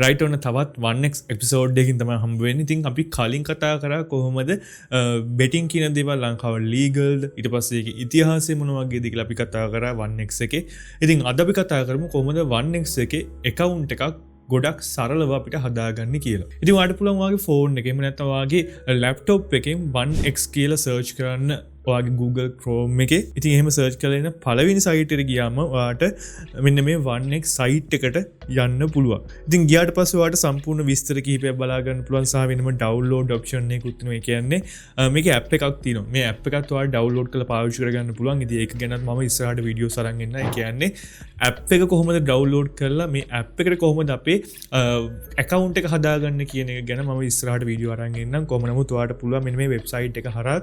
Right ඔන්න තවත් 1x episode එකකින් තමයි හම්බ වෙන්නේ. ඉතින් අපි කලින් කතා කරා කොහොමද බෙටින් කියන දේවල් ලංකාව ලීගල්ද ඊට පස්සේ ඒකේ ඉතිහාසය මොන වගේද කියලා අපි කතා කරා 1x එකේ. ඉතින් අද අපි කතා කරමු කොහොමද 1x එකේ account එකක් ගොඩක් සරලව අපිට හදාගන්න කියලා. ඉතින් ඔයාලට පුළුවන් ඔයාගේ ෆෝන් එකේ එහෙම නැත්නම් ඔයාගේ ලැප්ටොප් එකෙන් 1x කියලා සර්ච් කරන්න ඔයාගේ Google Chrome එකේ. ඉතින් එහෙම සර්ච් කරලා එන පළවෙනි සයිට් එකට ගියාම ඔයාට මෙන්න මේ 1x සයිට් එකට යන්න පුළුවන්. ඉතින් ගියාට පස්සේ ඔයාට සම්පූර්ණ විස්තර කිහිපයක් බලා ගන්න පුළුවන් සහ වෙනම ඩවුන්ලෝඩ් ඔප්ෂන් එකකුත් තියෙනවා. ඒ කියන්නේ මේකේ ඇප් එකක් තියෙනවා. මේ ඇප් එකත් ඔයාලා ඩවුන්ලෝඩ් කරලා පාවිච්චි කරගන්න පුළුවන්. ඉතින් ඒක ගැනත් මම ඉස්සරහට වීඩියෝස් අරන් එන්න. ඒ කියන්නේ ඇප් එක කොහොමද ඩවුන්ලෝඩ් කරලා මේ ඇප් එකට කොහොමද අපේ account එක හදාගන්න කියන එක ගැන මම ඉස්සරහට වීඩියෝ අරන් එන්නම්. කොහොම නමුත් ඔයාලට පුළුවන් මෙන්න මේ වෙබ්සයිට් එක හරහා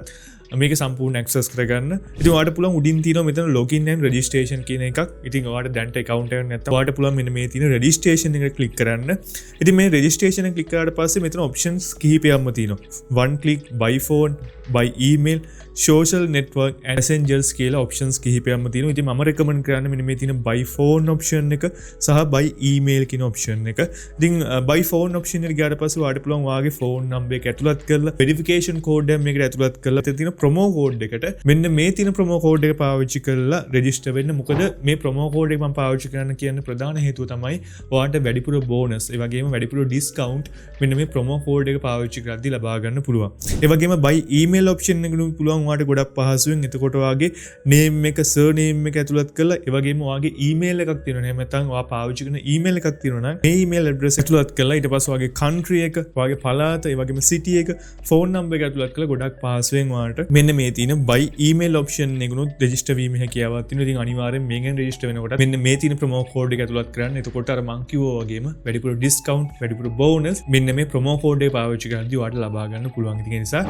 මේක සම්පූර්ණ access කරගන්න. ඉතින් ඔයාලට පුළුවන් උඩින් තියෙනවා මෙතන login and registration කියන එකක්. ඉතින් ඔයාලට දැන්ට account එකක් නැත්නම් ඔයාලට පුළුවන් මෙන්න මේ තියෙන registration එක click කරන්න. ඉතින් මේ registration එක click කරාට පස්සේ මෙතන options කිහිපයක්ම තියෙනවා. one click, by phone, by email, social network and messengers කියලා options කිහිපයක්ම තියෙනවා. ඉතින් මම recommend කරන්නේ මෙන්න මේ තියෙන by phone option එක සහ by email කියන option එක. ඉතින් by phone option එකට ගියාට පස්සේ ඔයාලට පුළුවන් ඔයාගේ phone number එක ඇතුළත් කරලා verification code එක මේකට ඇතුළත් කරලා තියෙන promo code එකට මෙන්න මේ තියෙන promo code එක පාවිච්චි කරලා register වෙන්න. මොකද මේ promo code එක මම පාවිච්චි කරන්න කියන ප්‍රධාන හේතුව තමයි ඔයාලට වැඩිපුර bonus ඒ වගේම වැඩිපුර discount මෙන්න මේ promo code එක පාවිච්චි කරද්දී ලබා ගන්න පුළුවන්. ඒ වගේම by email option එකකට පුළුවන් ඔයාලට ගොඩක් පහසුවෙන් එතකොට ඔයාගේ name එක surname එක ඇතුළත් කරලා ඒ වගේම ඔයාගේ email එකක් තියෙනවා. එහෙම නැත්නම් ඔයා පාවිච්චි කරන email එකක් තියෙනවා නම් මේ email address ඇතුළත් කරලා ඊට පස්සේ ඔයාගේ country එක, ඔයාගේ පළාත, ඒ වගේම city එක, phone number එක ඇතුළත් කරලා ගොඩක් පහසුවෙන් ඔයාලට මෙන්න මේ තියෙන by email option එකනොත් register වීම හැකියාවක් තියෙනවා. ඉතින් අනිවාර්යෙන් මේකෙන් register වෙනකොට මෙන්න මේ තියෙන promo code එක ඇතුළත් කරන්න. එතකොට අර මං කිව්වා වගේම වැඩිපුර discount, වැඩිපුර bonus මෙන්න මේ promo code එක පාවිච්චි කරද්දී ඔයාලට ලබා ගන්න පුළුවන්. ඉතින් ඒ නිසා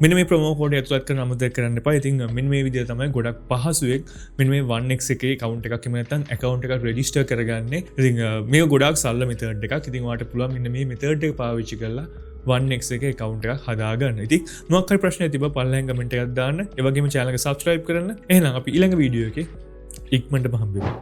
මෙන්න මේ promo code එක ඇතුළත් කරන අමතක කරන්න එපා. ඉතින් මෙන්න මේ විදිහට තමයි ගොඩක් පහසුවෙන් මෙන්න මේ 1x එකේ account එකක් එහෙම නැත්නම් account එකක් register කරගන්නේ. ඉතින් මේක ගොඩක් සරල method එකක්. ඉතින් ඔයාලට පුළුවන් මෙන්න මේ method එක පාවිච්චි කරලා 1x එකේ account එකක් හදාගන්න. ඉතින් මොකක් හරි ප්‍රශ්නයක් තිබ්බ පල්ලෙන් කමෙන්ට් එකක් දාන්න. ඒ වගේම channel එක subscribe කරන්න. එහෙනම් අපි ඊළඟ වීඩියෝ එකේ ඉක්මනටම හම්බෙමු.